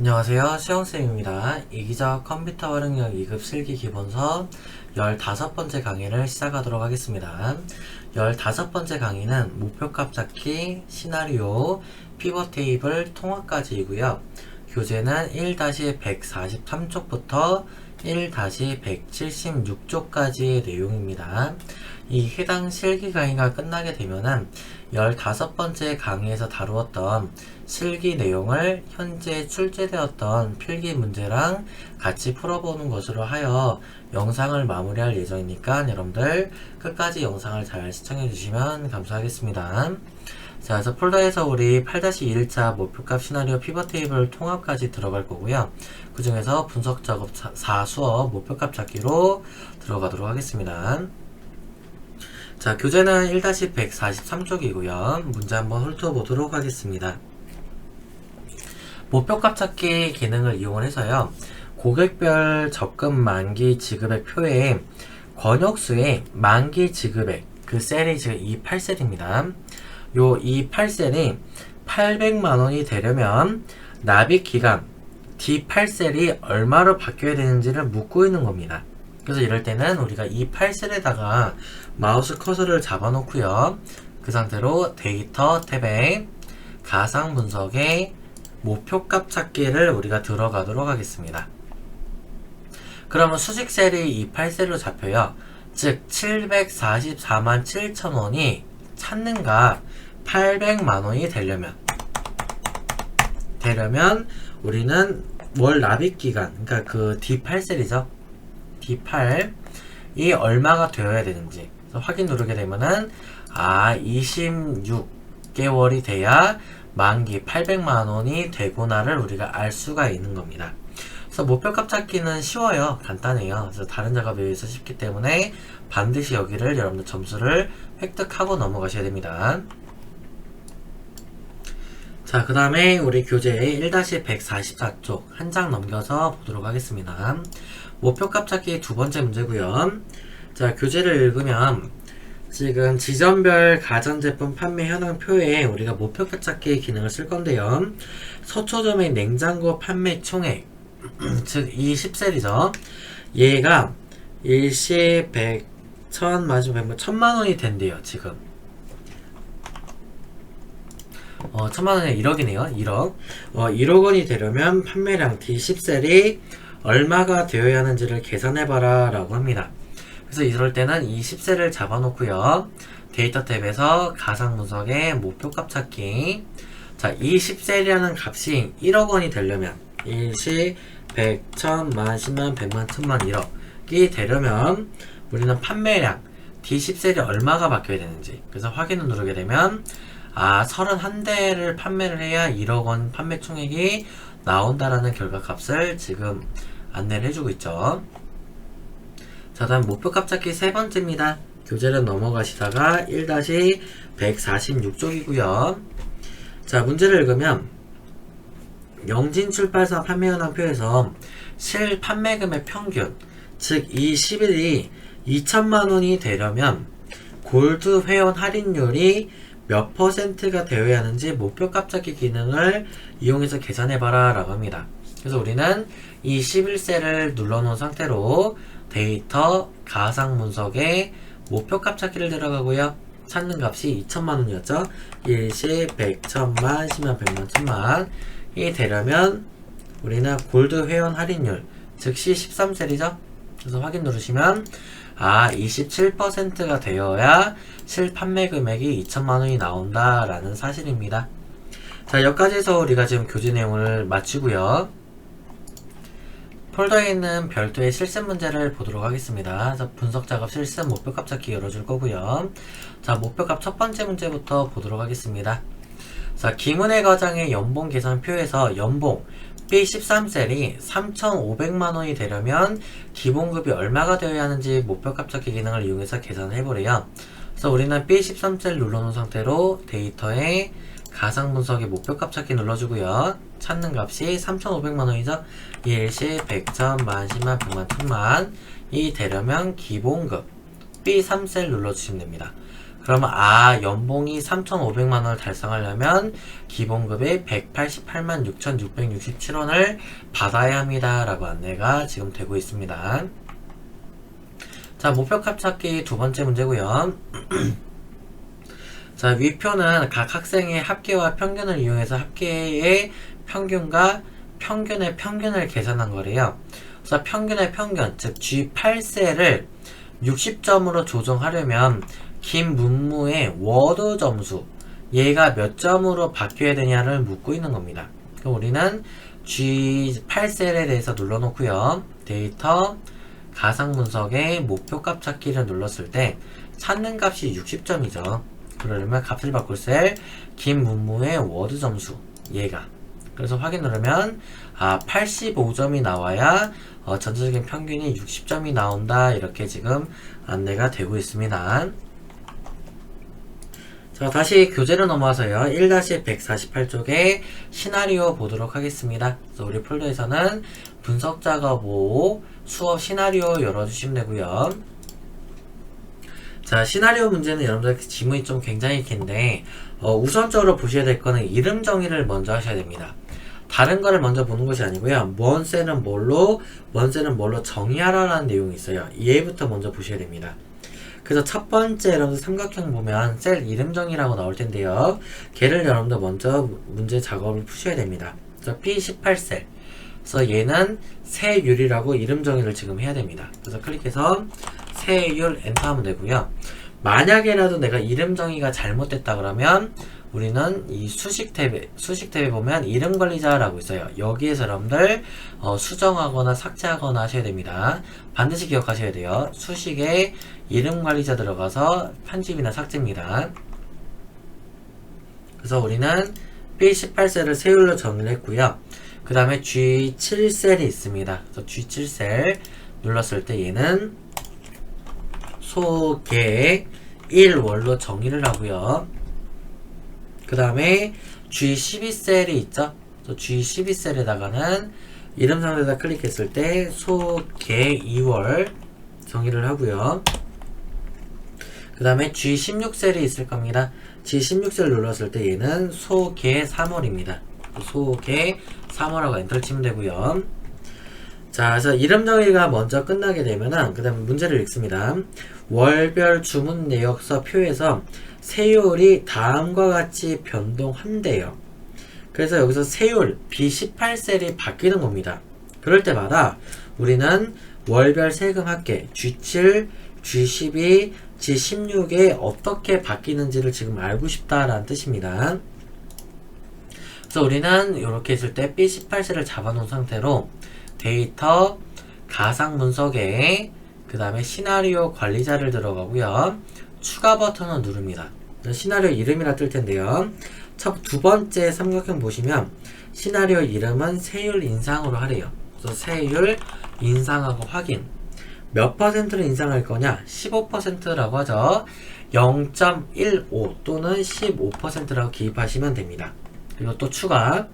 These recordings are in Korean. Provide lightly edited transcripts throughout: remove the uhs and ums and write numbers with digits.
안녕하세요. 수영쌤입니다. 이기적 컴퓨터 활용력 2급 실기 기본서 15번째 강의를 시작하도록 하겠습니다. 15번째 강의는 목표값 찾기, 시나리오, 피벗 테이블, 통합까지이고요. 교재는 1-143쪽부터 1-176쪽까지의 내용입니다. 이 해당 실기 강의가 끝나게 되면은 15번째 강의에서 다루었던 실기 내용을 현재 출제되었던 필기 문제랑 같이 풀어보는 것으로 하여 영상을 마무리할 예정이니까 여러분들 끝까지 영상을 잘 시청해 주시면 감사하겠습니다. 자, 그래서 폴더에서 우리 8-1차 목표값 시나리오 피벗 테이블 통합까지 들어갈 거고요. 그 중에서 분석 작업 4수업 목표값 찾기로 들어가도록 하겠습니다. 자, 교재는 1-143쪽이고요. 문제 한번 훑어보도록 하겠습니다. 목표값 찾기 기능을 이용해서요. 고객별 적금 만기 지급액 표에 권역수의 만기 지급액, 그 셀이 지금 28셀입니다. 요 28셀이 800만원이 되려면 납입기간 D8셀이 얼마로 바뀌어야 되는지를 묻고 있는 겁니다. 그래서 이럴 때는 우리가 이 8셀에다가 마우스 커서를 잡아놓고요. 그 상태로 데이터 탭에 가상 분석에 목표값 찾기를 우리가 들어가도록 하겠습니다. 그러면 수직셀이 이 8셀로 잡혀요. 즉 744만 7천원이 찾는 값 800만원이 되려면 우리는 월 납입기간, 그러니까 그 D8셀이죠. D8이 얼마가 되어야 되는지 확인 누르게 되면은 26개월이 돼야 만기 800만원이 되구나를 우리가 알 수가 있는 겁니다. 그래서 목표값 찾기는 쉬워요. 간단해요. 그래서 다른 작업에 비해서 쉽기 때문에 반드시 여기를 여러분들 점수를 획득하고 넘어가셔야 됩니다. 자, 그 다음에 우리 교재 1-144쪽 한 장 넘겨서 보도록 하겠습니다. 목표값 찾기 두 번째 문제고요. 자, 교재를 읽으면 지금 지점별 가전제품 판매 현황표에 우리가 목표값 찾기 기능을 쓸 건데요. 서초점의 냉장고 판매 총액, 즉 이 10셀이죠. 얘가 일시 100, 1000, 100, 1000만원이 된대요. 지금 1000만원이 1억이네요. 1억 1억원이 되려면 판매량 D10셀이 얼마가 되어야 하는지를 계산해봐라 라고 합니다. 그래서 이럴 때는 이 10셀을 잡아놓고요. 데이터 탭에서 가상 분석의 목표값 찾기. 자, 이 10셀이라는 값이 1억원이 되려면 일시 100, 1000, 10,000, 10만, 100만, 1000만, 1억이 되려면 우리는 판매량 D10셀이 얼마가 바뀌어야 되는지, 그래서 확인을 누르게 되면 31대를 판매를 해야 1억원 판매 총액이 나온다라는 결과값을 지금 안내를 해주고 있죠. 자, 다음 목표값 찾기 세 번째입니다. 교재를 넘어가시다가 1-146쪽이고요. 자, 문제를 읽으면 영진출판사 판매 현황표에서 실 판매금의 평균, 즉 이 10일이 2천만원이 되려면 골드 회원 할인율이 몇 %가 되어야 하는지 목표값 찾기 기능을 이용해서 계산해봐라 라고 합니다. 그래서 우리는 이 11셀을 눌러놓은 상태로 데이터 가상 분석에 목표값 찾기를 들어가고요. 찾는 값이 2천만원이었죠. 일시 100, 1000만, 10만, 100만, 1000만 이 되려면 우리는 골드 회원 할인율, 즉 C13셀이죠. 그래서 확인 누르시면 27%가 되어야 실 판매 금액이 2천만원이 나온다 라는 사실입니다. 자, 여기까지 해서 우리가 지금 교재 내용을 마치고요. 폴더에 있는 별도의 실습 문제를 보도록 하겠습니다. 그래서 분석 작업 실습 목표값 찾기 열어줄 거고요. 자, 목표값 첫 번째 문제부터 보도록 하겠습니다. 자, 김은혜 과장의 연봉 계산표에서 연봉 B13셀이 3,500만원이 되려면 기본급이 얼마가 되어야 하는지 목표값 찾기 기능을 이용해서 계산을 해보래요. 그래서 우리는 B13셀 눌러놓은 상태로 데이터에 가상 분석의 목표값 찾기 눌러주고요. 찾는 값이 3,500만원이죠. 일시 100, 1000만, 10만, 100만, 1000만 이 되려면 기본급 B3셀 눌러주시면 됩니다. 그러면 연봉이 3,500만원을 달성하려면 기본급이 188만 6,667원을 받아야 합니다 라고 안내가 지금 되고 있습니다. 자, 목표값 찾기 두 번째 문제고요. 자, 위표는 각 학생의 합계와 평균을 이용해서 합계의 평균과 평균의 평균을 계산한 거래요. 그래서 평균의 평균, 즉 G8셀을 60점으로 조정하려면 긴 문무의 워드 점수, 얘가 몇 점으로 바뀌어야 되냐를 묻고 있는 겁니다. 그럼 우리는 G8셀에 대해서 눌러놓고요. 데이터, 가상 분석의 목표값 찾기를 눌렀을 때 찾는 값이 60점이죠. 그러려면 값을 바꿀 셀, 긴 문무의 워드 점수, 얘가. 그래서 확인 누르면 85점이 나와야 전체적인 평균이 60점이 나온다, 이렇게 지금 안내가 되고 있습니다. 자, 다시 교재로 넘어와서요. 1-148쪽에 시나리오 보도록 하겠습니다. 그래서 우리 폴더에서는 분석 작업 5 수업 시나리오 열어주시면 되고요. 자, 시나리오 문제는 여러분들 지문이 좀 굉장히 긴데 우선적으로 보셔야 될 거는 이름 정의를 먼저 하셔야 됩니다. 다른 거를 먼저 보는 것이 아니고요. 뭔 셀은 뭘로, 뭔 셀은 뭘로 정의하라라는 내용이 있어요. 얘부터 먼저 보셔야 됩니다. 그래서 첫 번째 여러분들 삼각형 보면 셀 이름 정의라고 나올 텐데요. 걔를 여러분들 먼저 문제 작업을 푸셔야 됩니다. 그래서 P18셀. 그래서 얘는 세율이라고 이름 정의를 지금 해야 됩니다. 그래서 클릭해서 세율 엔터 하면 되고요. 만약에라도 내가 이름 정의가 잘못됐다 그러면 우리는 이 수식 탭에 보면 이름 관리자라고 있어요. 여기에서 여러분들 수정하거나 삭제하거나 하셔야 됩니다. 반드시 기억하셔야 돼요. 수식에 이름 관리자 들어가서 편집이나 삭제입니다. 그래서 우리는 B18셀을 세율로 정의를 했고요. 그 다음에 G7셀이 있습니다. 그래서 G7셀 눌렀을 때 얘는 소개 1월로 정의를 하고요. 그 다음에 G12셀이 있죠. G12셀에다가는 이름 상대에다 클릭했을 때 소개 2월 정의를 하고요. 그 다음에 G16셀이 있을 겁니다. G16셀 눌렀을 때 얘는 소개 3월입니다. 소개 3월하고 엔터를 치면 되고요. 자, 그래서 이름 정의가 먼저 끝나게 되면은 그 다음에 문제를 읽습니다. 월별 주문 내역서 표에서 세율이 다음과 같이 변동한대요. 그래서 여기서 세율 B18셀이 바뀌는 겁니다. 그럴 때마다 우리는 월별 세금 합계 G7, G12, G16에 어떻게 바뀌는지를 지금 알고 싶다라는 뜻입니다. 그래서 우리는 이렇게 했을 때 B18셀을 잡아놓은 상태로 데이터, 가상 분석에 그 다음에 시나리오 관리자를 들어가고요. 추가 버튼을 누릅니다. 시나리오 이름이라 뜰 텐데요. 두 번째 삼각형 보시면 시나리오 이름은 세율 인상으로 하래요. 그래서 세율 인상하고 확인. 몇 퍼센트를 인상할 거냐? 15%라고 하죠. 0.15 또는 15%라고 기입하시면 됩니다. 그리고 또 추가.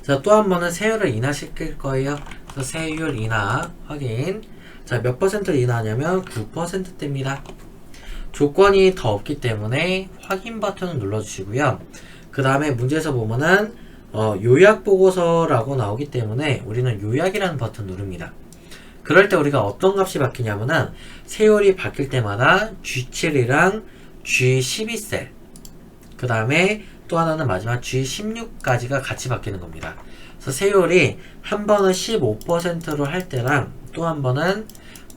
자, 또 한 번은 세율을 인하시킬 거예요. 그래서 세율 인하 확인. 자, 몇 퍼센트를 인하하냐면 9%대입니다. 조건이 더 없기 때문에 확인 버튼을 눌러주시고요. 그 다음에 문제에서 보면은 요약 보고서라고 나오기 때문에 우리는 요약이라는 버튼 누릅니다. 그럴 때 우리가 어떤 값이 바뀌냐면은 세율이 바뀔 때마다 G7이랑 G12셀 그 다음에 또 하나는 마지막 G16까지가 같이 바뀌는 겁니다. 그래서 세율이 한 번은 15%로 할 때랑 또 한 번은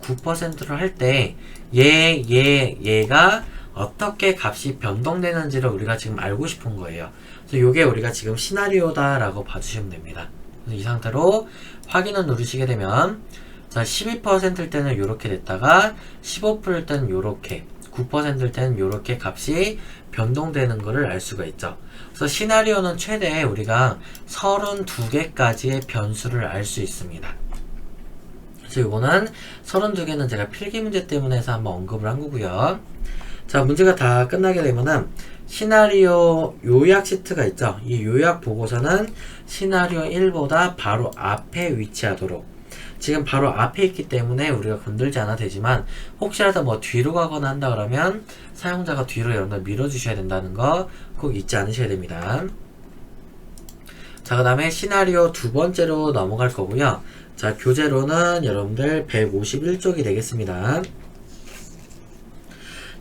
9%로 할 때 얘가 어떻게 값이 변동되는지를 우리가 지금 알고 싶은 거예요. 그래서 요게 우리가 지금 시나리오다 라고 봐주시면 됩니다. 그래서 이 상태로 확인을 누르시게 되면 자, 12%일 때는 요렇게 됐다가 15%일 때는 요렇게 9%일 때는 요렇게 값이 변동되는 것을 알 수가 있죠. 그래서 시나리오는 최대 우리가 32개까지의 변수를 알 수 있습니다. 그래서 이거는 32개는 제가 필기 문제 때문에 해서 한번 언급을 한 거고요. 자, 문제가 다 끝나게 되면은 시나리오 요약 시트가 있죠. 이 요약 보고서는 시나리오 1보다 바로 앞에 위치하도록 지금 바로 앞에 있기 때문에 우리가 건들지 않아도 되지만 혹시라도 뭐 뒤로 가거나 한다 그러면 사용자가 뒤로 여러분들 밀어주셔야 된다는 거 꼭 잊지 않으셔야 됩니다. 자, 그 다음에 시나리오 두 번째로 넘어갈 거고요. 자, 교재로는 여러분들 151쪽이 되겠습니다.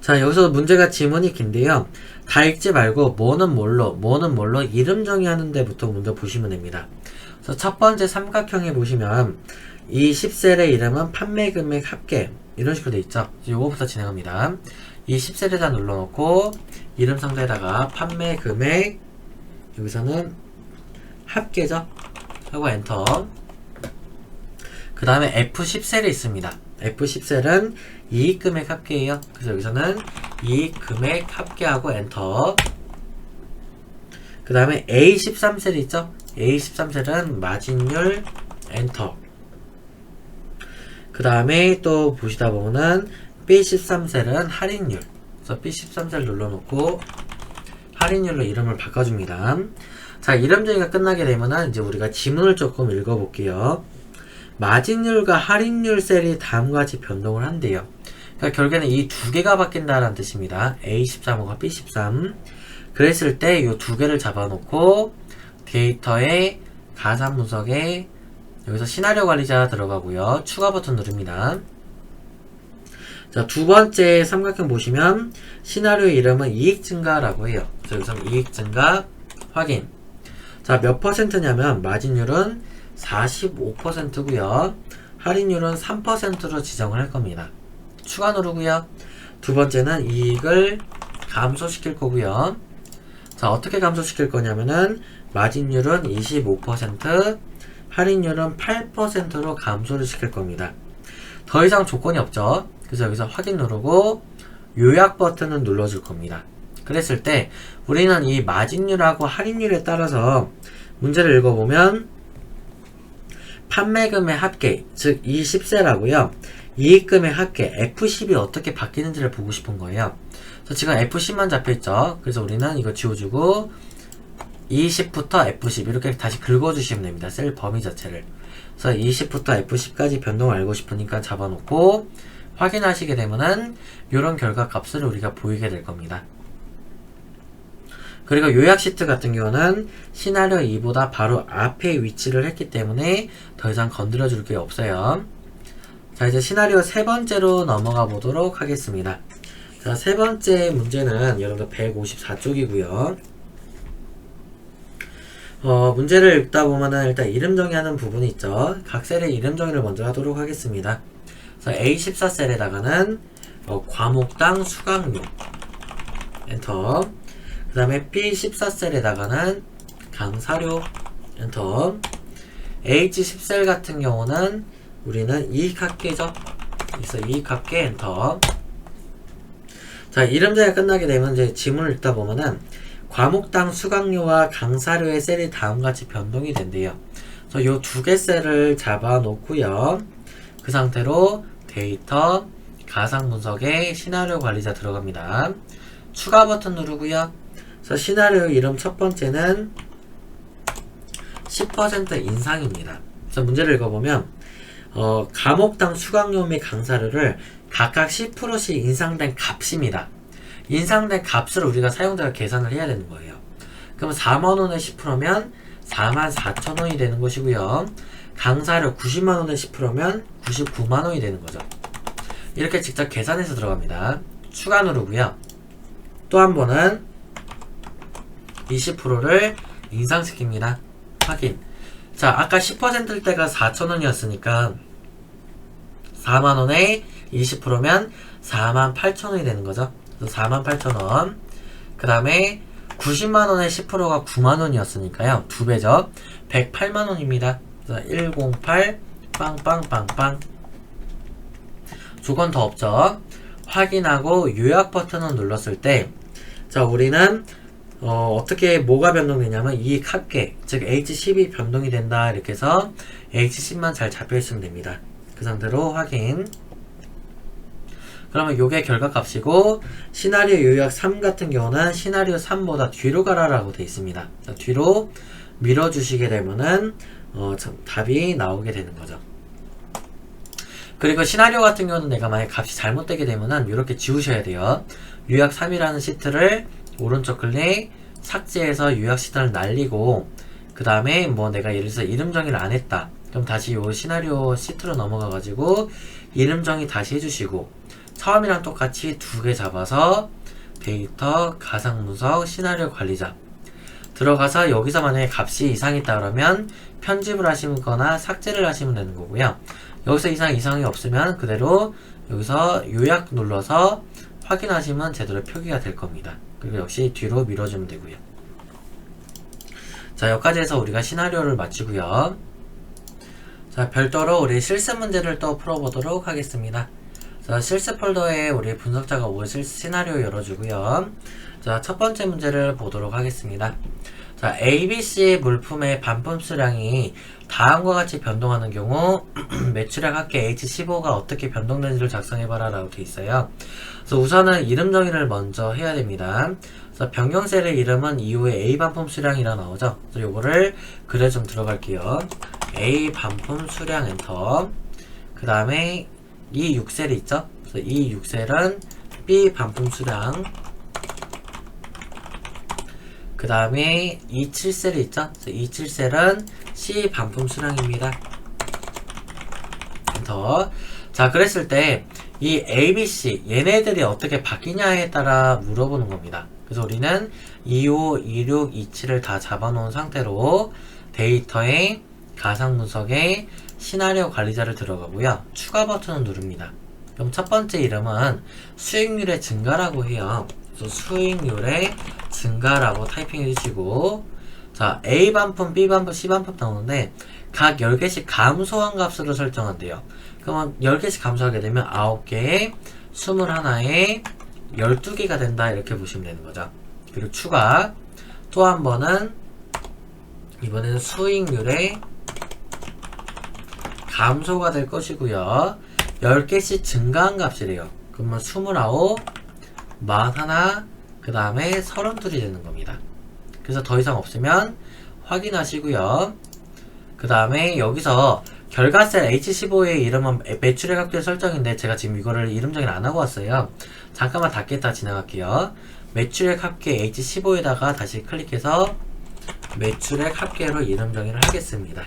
자, 여기서 문제가 지문이 긴데요. 다 읽지 말고 뭐는 뭘로 이름 정의하는 데부터 먼저 보시면 됩니다. 그래서 첫 번째 삼각형에 보시면 이 10셀의 이름은 판매 금액 합계 이런 식으로 돼 있죠. 요거부터 진행합니다. 이 10셀에다 눌러놓고 이름 상자에다가 판매 금액 여기서는 합계죠 하고 엔터. 그 다음에 F10셀이 있습니다. F10셀은 이익 금액 합계예요. 그래서 여기서는 이익 금액 합계하고 엔터. 그 다음에 A13셀이 있죠. A13셀은 마진율 엔터. 그 다음에 또 보시다 보면은 B13셀은 할인율. 그래서 B13셀 눌러놓고 할인율로 이름을 바꿔줍니다. 자, 이름 정의가 끝나게 되면은 이제 우리가 지문을 조금 읽어볼게요. 마진율과 할인율 셀이 다음과 같이 변동을 한대요. 그러니까 결국에는 이 두 개가 바뀐다는 뜻입니다. A13하고 B13. 그랬을 때 이 두 개를 잡아놓고 데이터에 가상 분석에 여기서 시나리오 관리자 들어가고요. 추가 버튼 누릅니다. 자, 두 번째 삼각형 보시면 시나리오 이름은 이익 증가라고 해요. 그래서 여기서 이익 증가 확인. 자, 몇 퍼센트냐면 마진율은 45%고요. 할인율은 3%로 지정을 할 겁니다. 추가 누르고요. 두 번째는 이익을 감소시킬 거고요. 자, 어떻게 감소시킬 거냐면은 마진율은 25%, 할인율은 8%로 감소를 시킬 겁니다. 더 이상 조건이 없죠. 그래서 여기서 확인 누르고 요약 버튼을 눌러줄 겁니다. 그랬을 때 우리는 이 마진율하고 할인율에 따라서 문제를 읽어보면 판매금의 합계, 즉 이 10세라고요. 이익금의 합계 F10이 어떻게 바뀌는지를 보고 싶은 거예요. 그래서 지금 F10만 잡혀있죠. 그래서 우리는 이거 지워주고 20부터 F10 이렇게 다시 긁어주시면 됩니다. 셀 범위 자체를. 그래서 20부터 F10까지 변동을 알고 싶으니까 잡아놓고 확인하시게 되면은 이런 결과 값을 우리가 보이게 될 겁니다. 그리고 요약 시트 같은 경우는 시나리오 2보다 바로 앞에 위치를 했기 때문에 더 이상 건드려 줄 게 없어요. 자, 이제 시나리오 세 번째로 넘어가 보도록 하겠습니다. 자, 세 번째 문제는 여러분들 154쪽이고요. 문제를 읽다 보면은 일단 이름 정의하는 부분이 있죠. 각 셀의 이름 정의를 먼저 하도록 하겠습니다. 그래서 A14셀에다가는 과목당 수강료 엔터. 그 다음에 B14셀에다가는 강사료 엔터. H10셀 같은 경우는 우리는 이익합계죠. 그래서 이익합계 엔터. 자, 이름 정의가 끝나게 되면 이제 지문을 읽다 보면은 과목당 수강료와 강사료의 셀이 다음같이 변동이 된대요. 그래서 요 두 개 셀을 잡아 놓고요. 그 상태로 데이터 가상 분석에 시나리오 관리자 들어갑니다. 추가 버튼 누르고요. 그래서 시나리오 이름 첫 번째는 10% 인상입니다. 그래서 문제를 읽어보면 과목당 수강료 및 강사료를 각각 10%씩 인상된 값입니다. 인상된 값을 우리가 사용자가 계산을 해야 되는 거예요. 그럼 4만원에 10%면 44,000원이 되는 것이고요. 강사료 90만원에 10%면 99만원이 되는 거죠. 이렇게 직접 계산해서 들어갑니다. 추가 누르고요. 또 한 번은 20%를 인상시킵니다. 확인. 자, 아까 10%일 때가 4,000원이었으니까 4만원에 20%면 48,000원이 되는 거죠. 48,000원. 그 다음에 90만원에 10%가 9만원이었으니까요. 2배죠. 108만원입니다. 108 빵빵빵빵. 조건 더 없죠. 확인하고 요약 버튼을 눌렀을 때, 자, 우리는 어떻게 뭐가 변동되냐면 이익 합계, 즉 H10이 변동이 된다 이렇게 해서 H10만 잘 잡혀있으면 됩니다. 그 상태로 확인. 그러면 요게 결과값이고, 시나리오 요약 3 같은 경우는 시나리오 3보다 뒤로 가라라고 되어 있습니다. 자, 뒤로 밀어주시게 되면은 답이 나오게 되는 거죠. 그리고 시나리오 같은 경우는 내가 만약 값이 잘못되게 되면은 이렇게 지우셔야 돼요. 요약 3이라는 시트를 오른쪽 클릭, 삭제해서 요약 시트를 날리고, 그 다음에 뭐 내가 예를 들어서 이름 정의를 안 했다. 그럼 다시 요 시나리오 시트로 넘어가가지고 이름 정의 다시 해주시고, 처음이랑 똑같이 두 개 잡아서 데이터, 가상문서, 시나리오 관리자 들어가서 여기서 만약에 값이 이상했다 그러면 편집을 하시거나 삭제를 하시면 되는 거고요. 여기서 이상이 없으면 그대로 여기서 요약 눌러서 확인하시면 제대로 표기가 될 겁니다. 그리고 역시 뒤로 밀어주면 되고요. 자, 여기까지 해서 우리가 시나리오를 마치고요. 자, 별도로 우리 실습 문제를 또 풀어보도록 하겠습니다. 자, 실습 폴더에 우리 분석자가 올 시나리오 열어주고요. 자, 첫 번째 문제를 보도록 하겠습니다. 자, ABC 물품의 반품 수량이 다음과 같이 변동하는 경우 매출액 합계 H15가 어떻게 변동되는지를 작성해봐라 라고 되어 있어요. 그래서 우선은 이름 정의를 먼저 해야 됩니다. 그래서 변경셀의 이름은 이후에 A 반품 수량이라 나오죠. 그래서 요거를 글에 좀 들어갈게요. A 반품 수량 엔터. 그 다음에 이 6셀이 있죠. 그래서 이 6셀은 B 반품 수량. 그 다음에 27셀이 있죠. 27셀은 C 반품 수량입니다. 엔터. 자, 그랬을 때 이 A, B, C 얘네들이 어떻게 바뀌냐에 따라 물어보는 겁니다. 그래서 우리는 25, 26, 27을 다 잡아놓은 상태로 데이터에 가상분석에 시나리오 관리자를 들어가고요. 추가 버튼을 누릅니다. 그럼 첫 번째 이름은 수익률의 증가라고 해요. 그래서 수익률의 증가라고 타이핑 해주시고, 자, A 반품, B 반품, C 반품 나오는데 각 10개씩 감소한 값으로 설정한대요. 그러면 10개씩 감소하게 되면 9개에 21에 12개가 된다 이렇게 보시면 되는 거죠. 그리고 추가 또 한 번은 이번에는 수익률의 감소가 될 것이고요. 10개씩 증가한 값이래요. 그러면 29, 41, 그 다음에 32이 되는 겁니다. 그래서 더 이상 없으면 확인하시고요. 그 다음에 여기서 결과셀 H15의 이름은 매출액 합계 설정인데 제가 지금 이거를 이름 정의를 안 하고 왔어요. 잠깐만 닫겠다 지나갈게요. 매출액 합계 H15에다가 다시 클릭해서 매출액 합계로 이름 정의를 하겠습니다.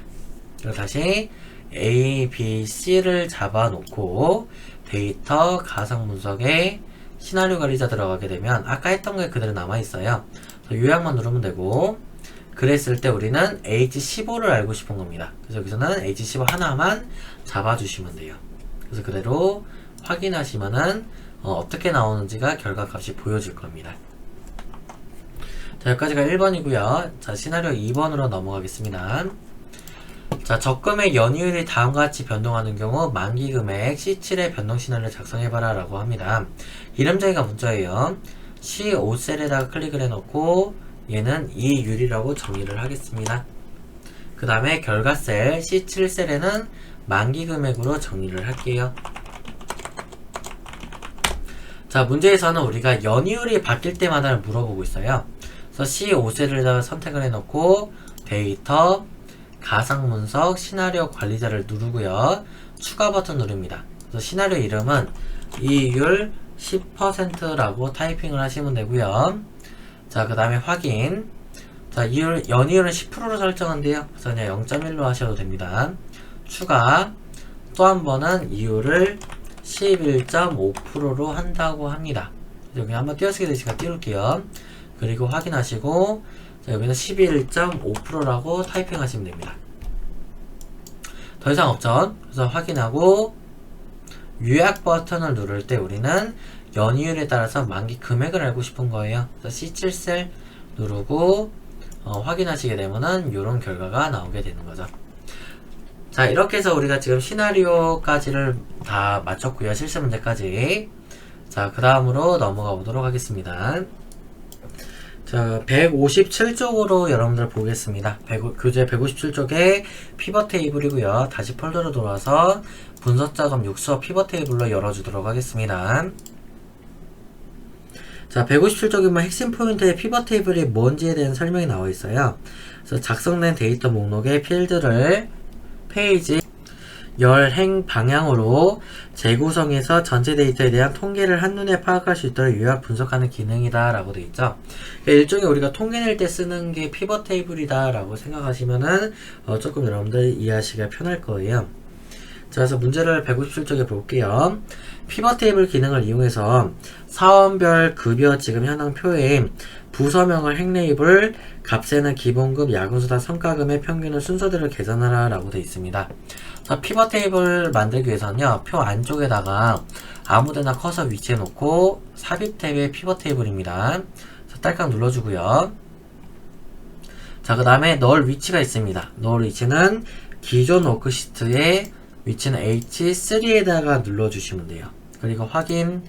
그리고 다시 A, B, C를 잡아놓고 데이터 가상분석에 시나리오 관리자 들어가게 되면 아까 했던 게 그대로 남아있어요. 요약만 누르면 되고, 그랬을 때 우리는 H15를 알고 싶은 겁니다. 그래서 여기서는 H15 하나만 잡아주시면 돼요. 그래서 그대로 확인하시면은 어떻게 나오는지가 결과값이 보여질 겁니다. 자, 여기까지가 1번이고요. 자, 시나리오 2번으로 넘어가겠습니다. 자, 적금의 연이율이 다음과 같이 변동하는 경우 만기금액 C7의 변동 시나리오를 작성해봐라 라고 합니다. 이름 정의가 문자예요. C5셀에다가 클릭을 해놓고 얘는 이율이라고 정의를 하겠습니다. 그 다음에 결과셀 C7셀에는 만기금액으로 정의를 할게요. 자, 문제에서는 우리가 연이율이 바뀔 때마다 물어보고 있어요. 그래서 C5셀에다가 선택을 해놓고 데이터, 가상분석, 시나리오 관리자를 누르고요. 추가 버튼 누릅니다. 그래서 시나리오 이름은 이율 10%라고 타이핑을 하시면 되고요. 자, 그 다음에 확인. 자, 연이율은 10%로 설정한대요. 그래서 그냥 0.1로 하셔도 됩니다. 추가. 또 한 번은 이율을 11.5%로 한다고 합니다. 여기 한번 띄어쓰기 되시니까 띄울게요. 그리고 확인하시고, 자, 여기는 11.5%라고 타이핑 하시면 됩니다. 더 이상 없죠? 그래서 확인하고, 요약 버튼을 누를 때 우리는 연이율에 따라서 만기 금액을 알고 싶은 거예요. 그래서 C7셀 누르고 확인하시게 되면은 이런 결과가 나오게 되는 거죠. 자, 이렇게 해서 우리가 지금 시나리오까지를 다 마쳤고요. 실습 문제까지. 자, 그 다음으로 넘어가 보도록 하겠습니다. 자, 157쪽으로 여러분들 보겠습니다. 교재 157쪽에 피벗 테이블이고요. 다시 폴더로 돌아와서 분석작업 6수업 피벗 테이블로 열어주도록 하겠습니다. 자, 157쪽이면 핵심 포인트의 피벗 테이블이 뭔지에 대한 설명이 나와 있어요. 그래서 작성된 데이터 목록의 필드를 페이지 열 행 방향으로 재구성해서 전체 데이터에 대한 통계를 한눈에 파악할 수 있도록 요약 분석하는 기능이다 라고 되어 있죠. 그러니까 일종의 우리가 통계 낼 때 쓰는 게 피벗 테이블이다 라고 생각하시면은 조금 여러분들 이해하시기가 편할 거예요. 자, 그래서 문제를 157쪽에 볼게요. 피벗 테이블 기능을 이용해서 사원별 급여 지급 현황표에 부서명을 행레이블, 값에는 기본급, 야근수당, 성과금의 평균을 순서대로 계산하라 라고 되어 있습니다. 피벗 테이블 만들기 위해서는요, 표 안쪽에다가 아무데나 커서 위치해 놓고 삽입 탭의 피벗 테이블입니다. 딸깍 눌러주고요. 자, 그 다음에 넣을 위치가 있습니다. 넣을 위치는 기존 워크시트의 위치는 H3에다가 눌러주시면 돼요. 그리고 확인.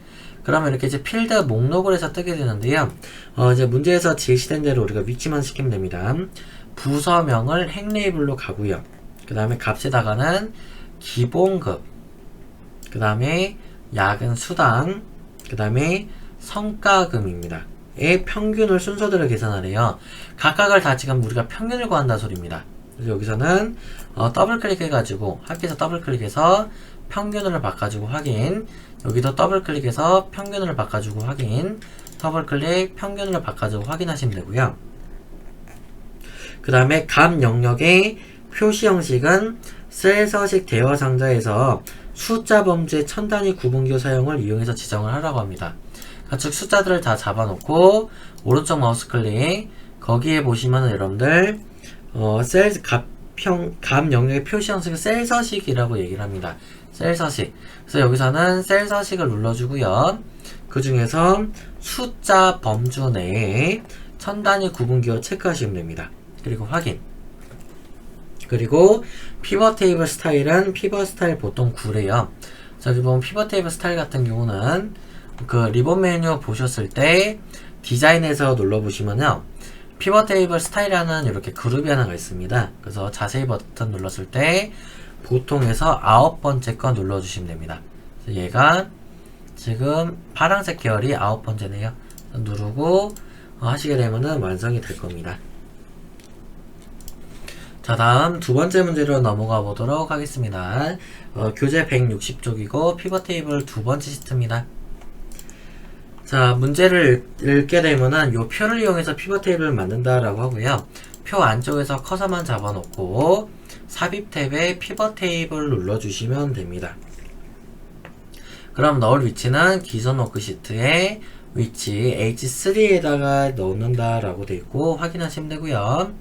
그러면 이렇게 이제 필드 목록을 해서 뜨게 되는데요. 이제 문제에서 제시된 대로 우리가 위치만 시키면 됩니다. 부서명을 행레이블로 가고요. 그 다음에 값에다가는 기본급, 그 다음에 야근 수당, 그 다음에 성과금입니다. 의 평균을 순서대로 계산하래요. 각각을 다 지금 우리가 평균을 구한다 소리입니다. 그래서 여기서는 더블 클릭해가지고 학기에서 더블 클릭해서 평균을 바꿔주고 확인. 여기도 더블 클릭해서 평균을 바꿔주고 확인. 더블 클릭 평균을 바꿔주고 확인하시면 되고요. 그 다음에 값 영역의 표시 형식은 셀 서식 대화 상자에서 숫자 범주의 천 단위 구분기호 사용을 이용해서 지정을 하라고 합니다. 즉 숫자들을 다 잡아놓고 오른쪽 마우스 클릭 거기에 보시면은 여러분들 셀 값 영역의 표시 형식은 셀 서식이라고 얘기를 합니다. 셀 서식. 그래서 여기서는 셀 서식을 눌러주고요. 그 중에서 숫자 범주 내에 천 단위 구분기호 체크하시면 됩니다. 그리고 확인. 그리고 피벗 테이블 스타일은 피벗 스타일 보통 9래요. 저기 보면 피벗 테이블 스타일 같은 경우는 그 리본 메뉴 보셨을 때 디자인에서 눌러보시면요. 피벗 테이블 스타일이라는 이렇게 그룹이 하나가 있습니다. 그래서 자세히 버튼 눌렀을 때 보통에서 9번째 거 눌러주시면 됩니다. 얘가 지금 파란색 계열이 9번째네요. 누르고 하시게 되면은 완성이 될 겁니다. 자, 다음 두 번째 문제로 넘어가 보도록 하겠습니다. 교재 160쪽이고 피벗 테이블 두 번째 시트입니다. 자, 문제를 읽게 되면은 요 표를 이용해서 피벗 테이블을 만든다라고 하고요. 표 안쪽에서 커서만 잡아놓고 삽입 탭에 피벗 테이블 눌러주시면 됩니다. 그럼 넣을 위치는 기존 워크시트의 위치 H3에다가 넣는다라고 되어 있고 확인하시면 되고요.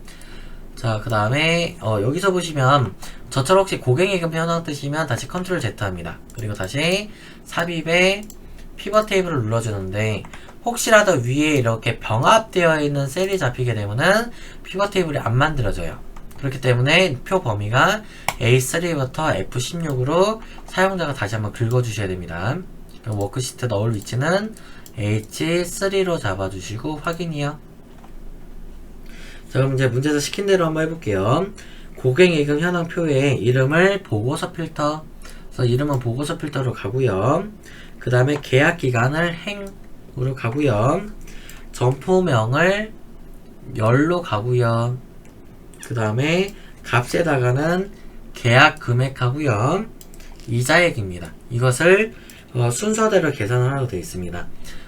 자, 그 다음에 여기서 보시면 저처럼 혹시 고객예금 현황 뜨시면 다시 컨트롤 Z 합니다. 그리고 다시 삽입에 피벗 테이블을 눌러주는데 혹시라도 위에 이렇게 병합되어 있는 셀이 잡히게 되면은 피벗 테이블이 안 만들어져요. 그렇기 때문에 표 범위가 A3부터 F16으로 사용자가 다시 한번 긁어주셔야 됩니다. 워크시트 넣을 위치는 H3로 잡아주시고 확인이요. 자, 그럼 이제 문제에서 시킨 대로 한번 해볼게요. 고객예금 현황표에 이름을 보고서 필터, 그래서 이름은 보고서 필터로 가고요. 그 다음에 계약 기간을 행으로 가고요. 점포명을 열로 가고요. 그 다음에 값에다가는 계약 금액 하고요. 이자액입니다. 이것을 순서대로 계산을 하도록 되어 있습니다.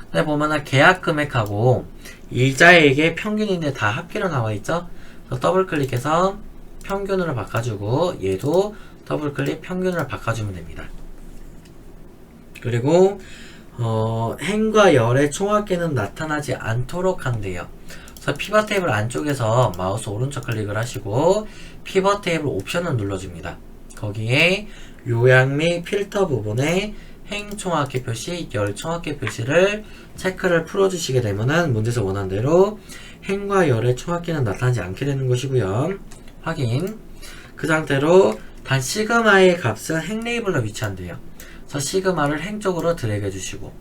근데 보면은 계약 금액하고 이자액의 평균인데 다 합계로 나와 있죠? 더블 클릭해서 평균으로 바꿔주고 얘도 더블 클릭 평균으로 바꿔주면 됩니다. 그리고 행과 열의 총합계는 나타나지 않도록 한대요. 그래서 피벗 테이블 안쪽에서 마우스 오른쪽 클릭을 하시고 피벗 테이블 옵션을 눌러줍니다. 거기에 요약 및 필터 부분에 행 총합계 표시, 열 총합계 표시를 체크를 풀어주시게 되면은 문제에서 원하는 대로 행과 열의 총합계는 나타나지 않게 되는 것이고요. 확인. 그 상태로 단 시그마의 값은 행 레이블로 위치한대요. 그래서 시그마를 행 쪽으로 드래그 해주시고.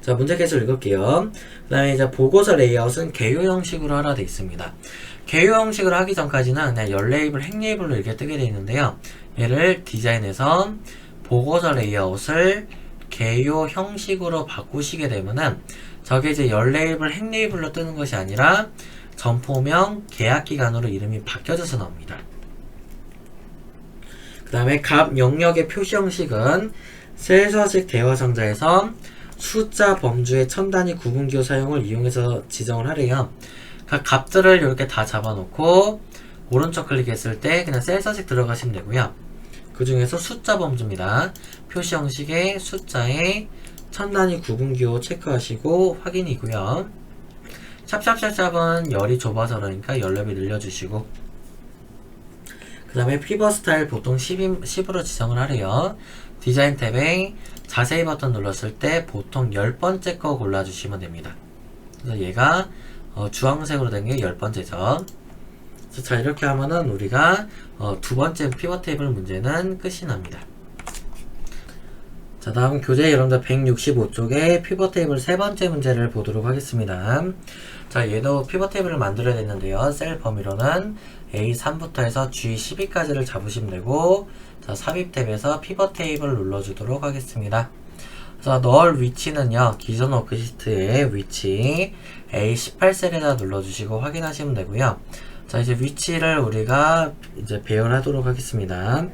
자, 문제 계속 읽을게요. 그 다음에 이제 보고서 레이아웃은 개요 형식으로 하라 되어 있습니다. 개요 형식으로 하기 전까지는 그냥 열 레이블, 행 레이블로 이렇게 뜨게 되어 있는데요. 얘를 디자인해서 보고서 레이아웃을 개요 형식으로 바꾸시게 되면은 저게 이제 열 레이블, 행 레이블로 뜨는 것이 아니라 점포명, 계약 기간으로 이름이 바뀌어져서 나옵니다. 그 다음에 값 영역의 표시 형식은 셀 서식 대화 상자에서 숫자 범주의 천 단위 구분기호 사용을 이용해서 지정을 하래요. 그 값들을 이렇게 다 잡아놓고 오른쪽 클릭했을 때 그냥 셀 서식 들어가시면 되고요. 그 중에서 숫자 범주입니다. 표시 형식의 숫자의 천 단위 구분기호 체크하시고 확인이고요. 샵샵샵샵은 열이 좁아서 그러니까 연렙이 늘려주시고, 그 다음에 피벗 스타일 보통 10으로 지정을 하래요. 디자인 탭에 자세히 버튼 눌렀을 때 보통 10번째 거 골라주시면 됩니다. 그래서 얘가 주황색으로 된 게 10번째죠. 자, 이렇게 하면은 우리가 두 번째 피벗 테이블 문제는 끝이 납니다. 자, 다음 교재 여러분들 165쪽에 피벗 테이블 세 번째 문제를 보도록 하겠습니다. 자, 얘도 피벗 테이블을 만들어야 되는데요. 셀 범위로는 A3부터 해서 G12까지를 잡으시면 되고, 자, 삽입 탭에서 피벗 테이블 눌러주도록 하겠습니다. 그래서 넣을 위치는요, 기존 워크시트의 위치 A18셀에다 눌러주시고 확인하시면 되고요. 자, 이제 위치를 우리가 이제 배열하도록 하겠습니다.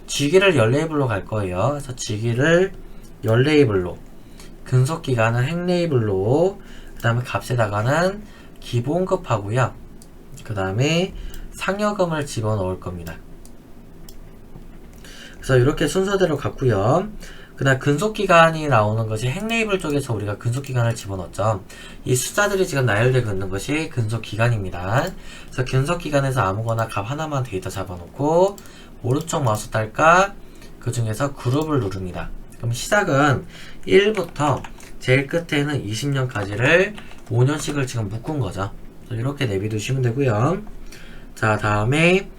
G기를 열 레이블로 갈 거예요. 그래서 G기를 열 레이블로, 근속 기간은 행 레이블로, 그 다음에 값에다가는 기본급 하고요. 그 다음에 상여금을 집어넣을 겁니다. 그래서 이렇게 순서대로 갔고요. 그 다음 근속기간이 나오는 것이 행 레이블 쪽에서 우리가 근속기간을 집어넣었죠. 이 숫자들이 지금 나열되고 있는 것이 근속기간입니다. 그래서 근속기간에서 아무거나 값 하나만 데이터 잡아놓고 오른쪽 마우스 딸까 그 중에서 그룹을 누릅니다. 그럼 시작은 1부터 제일 끝에는 20년까지를 5년씩을 지금 묶은 거죠. 이렇게 내비두시면 되고요. 자, 다음에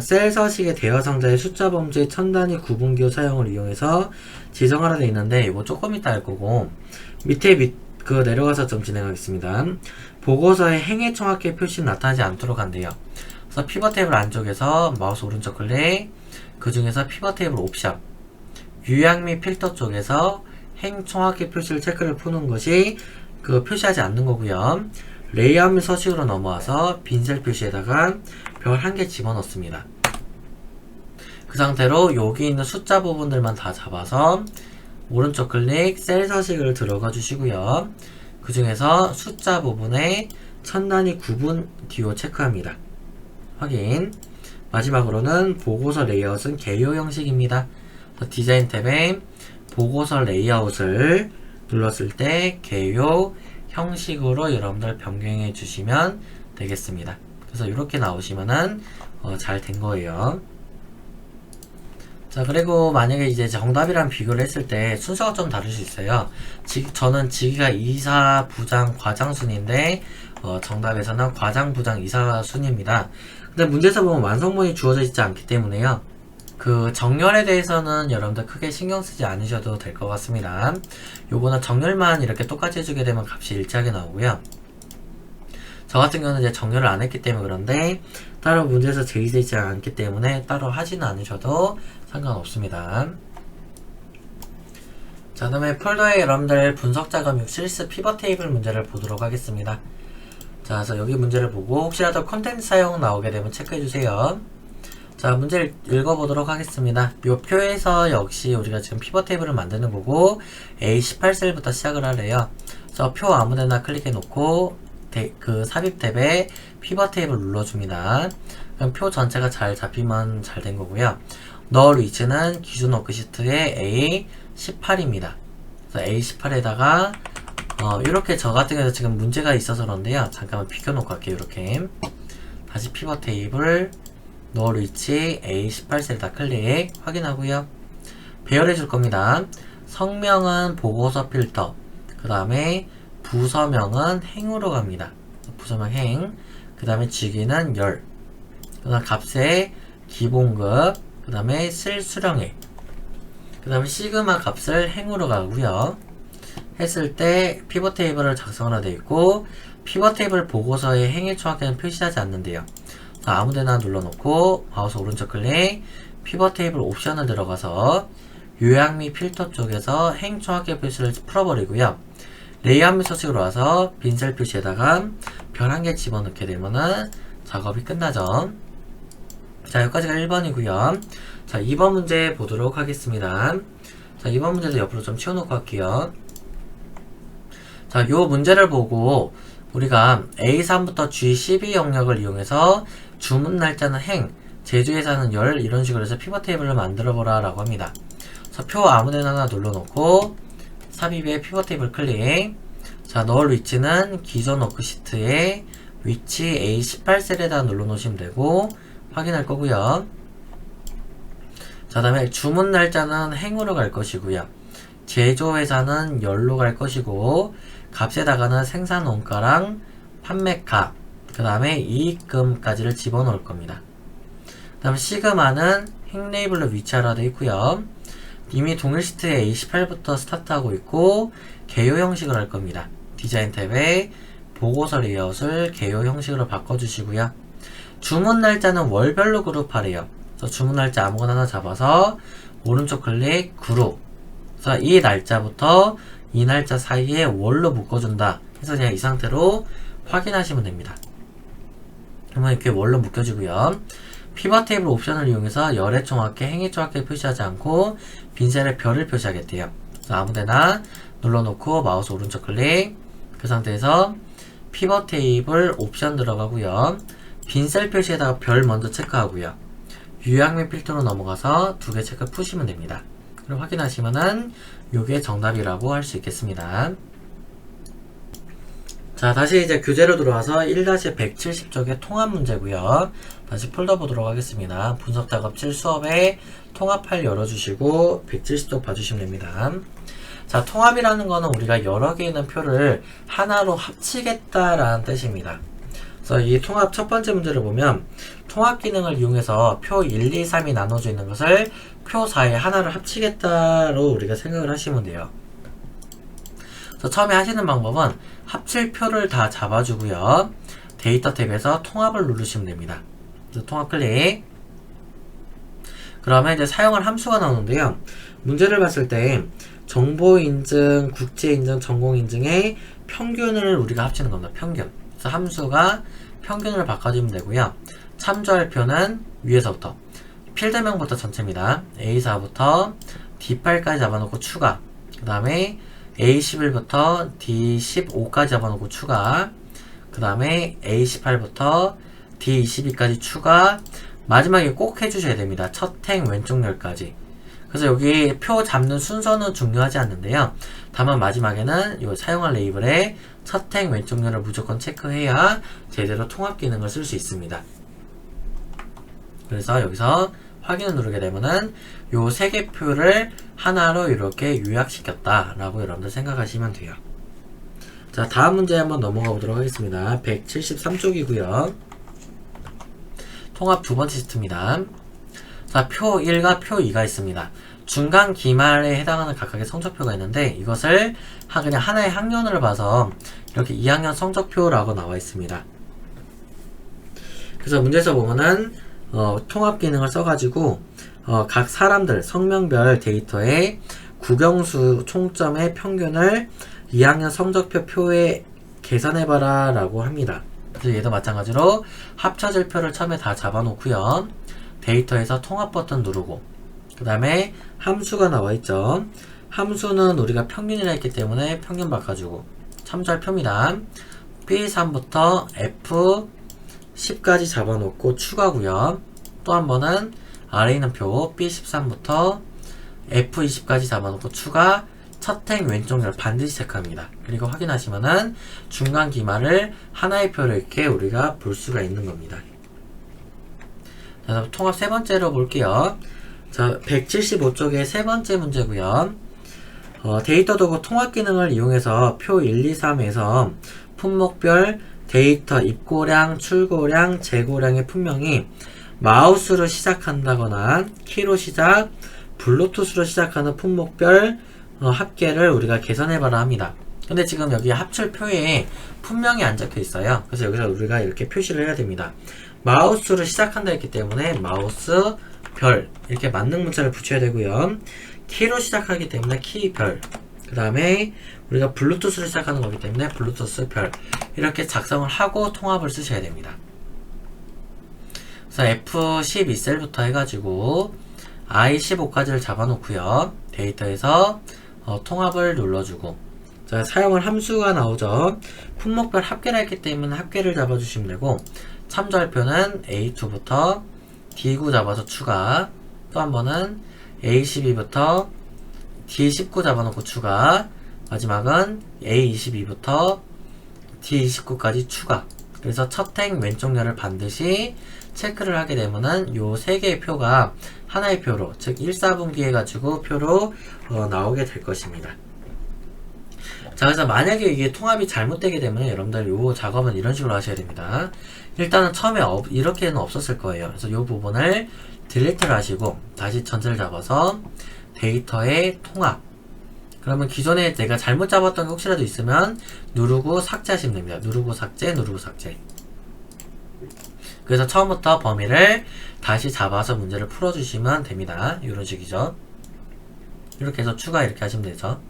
셀 서식의 대화 상자의 숫자 범주의 천 단위 구분기호 사용을 이용해서 지정하라 되어 있는데 이거 조금 이따 할 거고, 밑에 내려가서 좀 진행하겠습니다. 보고서의 행의 총합계 표시는 나타나지 않도록 한대요. 그래서 피벗 테이블 안쪽에서 마우스 오른쪽 클릭, 그 중에서 피벗 테이블 옵션, 유형 및 필터 쪽에서 행 총합계 표시를 체크를 푸는 것이 표시하지 않는 거고요. 레이아웃 및 서식으로 넘어와서 빈셀 표시에다가 별 1개 집어넣습니다. 그 상태로 여기 있는 숫자 부분들만 다 잡아서 오른쪽 클릭 셀 서식을 들어가 주시고요. 그 중에서 숫자 부분에 천 단위 구분 기호 체크합니다. 확인. 마지막으로는 보고서 레이아웃은 개요 형식입니다. 디자인 탭에 보고서 레이아웃을 눌렀을 때 개요 형식으로 여러분들 변경해 주시면 되겠습니다. 그래서 이렇게 나오시면은 잘 된 거예요. 자, 그리고 만약에 이제 정답이랑 비교를 했을 때 순서가 좀 다를 수 있어요. 저는 지기가 이사, 부장, 과장 순인데 정답에서는 과장, 부장, 이사 순입니다. 근데 문제에서 보면 완성본이 주어져 있지 않기 때문에요. 그 정렬에 대해서는 여러분들 크게 신경 쓰지 않으셔도 될 것 같습니다. 요거는 정렬만 이렇게 똑같이 해주게 되면 값이 일치하게 나오고요. 저 같은 경우는 이제 정렬을 안 했기 때문에 그런데 따로 문제에서 제기되어 있지 않기 때문에 따로 하지는 않으셔도 상관없습니다. 자, 그 다음에 폴더에 여러분들 분석작업 6 실습 피벗 테이블 문제를 보도록 하겠습니다. 자, 그래서 여기 문제를 보고 혹시라도 콘텐츠 사용 나오게 되면 체크해주세요. 자, 문제를 읽어보도록 하겠습니다. 이 표에서 역시 우리가 지금 피벗 테이블을 만드는 거고 A18셀부터 시작을 하래요. 그래서 표 아무데나 클릭해 놓고 그 삽입 탭에 피벗 테이블 눌러줍니다. 그럼 표 전체가 잘 잡히면 잘 된 거고요. 넣을 위치는 기존 워크시트의 A18입니다. 그래서 A18에다가 이렇게 저 같은 경우는 지금 문제가 있어서 그런데요. 잠깐만 비켜놓고 할게요. 이렇게 다시 피벗 테이블 넣을 위치 A18셀에다 클릭 확인하고요. 배열해 줄 겁니다. 성명은 보고서 필터, 그 다음에 부서명은 행으로 갑니다. 부서명 행, 그 다음에 주기는 열, 그 다음 값의 기본급, 그 다음에 쓸 수령액, 그 다음에 시그마 값을 행으로 가고요. 했을 때 피벗 테이블을 작성하라 되어 있고 피벗 테이블 보고서의 행의 총합계는 표시하지 않는데요. 자, 아무데나 눌러놓고 마우스 오른쪽 클릭 피벗 테이블 옵션을 들어가서 요약 및 필터 쪽에서 행 총합계 표시를 풀어버리고요. 레이아웃 및 서식으로 와서 빈셀 표시에다가 별 1개 집어넣게 되면은 작업이 끝나죠. 자, 여기까지가 1번이고요. 자, 2번 문제 보도록 하겠습니다. 자, 2번 문제도 옆으로 좀 치워놓고 할게요. 자, 요 문제를 보고 우리가 A3부터 G12 영역을 이용해서 주문 날짜는 행, 제조회사는 열, 이런 식으로 해서 피벗 테이블을 만들어 보라 라고 합니다. 그래서 표 아무데나 하나 눌러놓고 삽입에 피벗 테이블 클릭. 자, 넣을 위치는 기존 워크시트에 위치 A18셀에다 눌러놓으시면 되고 확인할 거고요. 자, 다음에 주문 날짜는 행으로 갈 것이고요. 제조회사는 열로 갈 것이고 값에다가는 생산 원가랑 판매가, 그 다음에 이익금까지를 집어넣을 겁니다. 그 다음에 시그마는 행 레이블로 위치하라 되어 있고요. 이미 동일 시트에 A18부터 스타트하고 있고 개요 형식을 할 겁니다. 디자인 탭에 보고서 레이아웃을 개요 형식으로 바꿔주시고요. 주문 날짜는 월별로 그룹하래요. 그래서 주문 날짜 아무거나 하나 잡아서 오른쪽 클릭 그룹. 그래서 이 날짜부터 이 날짜 사이에 월로 묶어준다. 그래서 그냥 이 상태로 확인하시면 됩니다. 그러면 이렇게 월로 묶여지고요. 피벗 테이블 옵션을 이용해서 열에 정확히 행에 정확히 표시하지 않고 빈셀에 별을 표시하겠대요. 그래서 아무데나 눌러놓고 마우스 오른쪽 클릭. 그 상태에서 피벗 테이블 옵션 들어가고요. 빈셀 표시에다가 별 먼저 체크하고요. 유형명 필터로 넘어가서 두 개 체크 푸시면 됩니다. 그럼 확인하시면은 요게 정답이라고 할 수 있겠습니다. 자, 다시 이제 교재로 들어와서 1-170쪽의 통합 문제고요. 다시 폴더 보도록 하겠습니다. 분석 작업 7 수업에 통합 파일 열어주시고 170쪽 봐주시면 됩니다. 자, 통합이라는 거는 우리가 여러 개 있는 표를 하나로 합치겠다라는 뜻입니다. 그래서 이 통합 첫 번째 문제를 보면 통합 기능을 이용해서 표 1, 2, 3이 나눠져 있는 것을 표 4에 하나를 합치겠다로 우리가 생각을 하시면 돼요. 그래서 처음에 하시는 방법은 합칠 표를 다 잡아주고요. 데이터 탭에서 통합을 누르시면 됩니다. 그래서 통합 클릭. 그러면 이제 사용할 함수가 나오는데요. 문제를 봤을 때 정보 인증, 국제 인증, 전공 인증의 평균을 우리가 합치는 겁니다. 평균. 그래서 함수가 평균을 바꿔주면 되고요. 참조할 표는 위에서부터 필드명부터 전체입니다. A4부터 D8까지 잡아놓고 추가. 그 다음에 A11부터 D15까지 잡아놓고 추가. 그 다음에 A18부터 D22까지 추가. 마지막에 꼭 해주셔야 됩니다. 첫 행 왼쪽 열까지. 그래서 여기 표 잡는 순서는 중요하지 않는데요. 다만 마지막에는 이 사용할 레이블에 첫 행 왼쪽 열을 무조건 체크해야 제대로 통합 기능을 쓸 수 있습니다. 그래서 여기서 확인을 누르게 되면은 요 세 개 표를 하나로 이렇게 요약시켰다 라고 여러분들 생각하시면 돼요. 자, 다음 문제 한번 넘어가 보도록 하겠습니다. 173쪽이고요. 통합 두 번째 시트입니다. 자, 표 1과 표 2가 있습니다. 중간 기말에 해당하는 각각의 성적표가 있는데 이것을 그냥 하나의 학년을 봐서 이렇게 2학년 성적표라고 나와 있습니다. 그래서 문제에서 보면은 통합 기능을 써가지고 각 사람들 성명별 데이터의 국영수 총점의 평균을 2학년 성적표 표에 계산해봐라 라고 합니다. 그래서 얘도 마찬가지로 합쳐질 표를 처음에 다 잡아놓고요. 데이터에서 통합 버튼 누르고 그 다음에 함수가 나와있죠. 함수는 우리가 평균이라 했기 때문에 평균 바꿔주고 참조할 표입니다. B3부터 F10까지 잡아놓고 추가고요. 또 한 번은 아래 있는 표 B13부터 F20까지 잡아놓고 추가. 첫 행 왼쪽 열 반드시 체크합니다. 그리고 확인하시면은 중간 기말을 하나의 표로 이렇게 우리가 볼 수가 있는 겁니다. 자, 통합 세 번째로 볼게요. 자, 175쪽의 세 번째 문제고요. 데이터 도구 통합 기능을 이용해서 표 1, 2, 3에서 품목별 데이터 입고량, 출고량, 재고량의 품명이 마우스로 시작한다거나 키로 시작, 블루투스로 시작하는 품목별 합계를 우리가 계산해봐라 합니다. 근데 지금 여기 합칠 표에 품명이 안 적혀 있어요. 그래서 여기서 우리가 이렇게 표시를 해야 됩니다. 마우스로 시작한다 했기 때문에 마우스 별 이렇게 만능 문자를 붙여야 되고요. 키로 시작하기 때문에 키 별. 그 다음에 우리가 블루투스로 시작하는 거기 때문에 블루투스 별. 이렇게 작성을 하고 통합을 쓰셔야 됩니다. 그래서 F12셀부터 해가지고 I15까지를 잡아놓고요. 데이터에서 통합을 눌러주고, 자, 사용할 함수가 나오죠. 품목별 합계를 했기 때문에 합계를 잡아주시면 되고, 참조할표는 A2부터 D9 잡아서 추가, 또 한 번은 A12부터 D19 잡아놓고 추가, 마지막은 A22부터 D29까지 추가. 그래서 첫 행 왼쪽 열을 반드시 체크를 하게 되면은 요 세 개의 표가 하나의 표로, 즉 1사분기 해가지고 표로 나오게 될 것입니다. 자, 그래서 만약에 이게 통합이 잘못되게 되면 여러분들 요 작업은 이런 식으로 하셔야 됩니다. 일단은 처음에 이렇게는 없었을 거예요. 그래서 요 부분을 딜리트를 하시고 다시 전체를 잡아서 데이터의 통합. 그러면 기존에 내가 잘못 잡았던 게 혹시라도 있으면 누르고 삭제하시면 됩니다. 누르고 삭제, 누르고 삭제. 그래서 처음부터 범위를 다시 잡아서 문제를 풀어주시면 됩니다. 이런 식이죠. 이렇게 해서 추가 이렇게 하시면 되죠.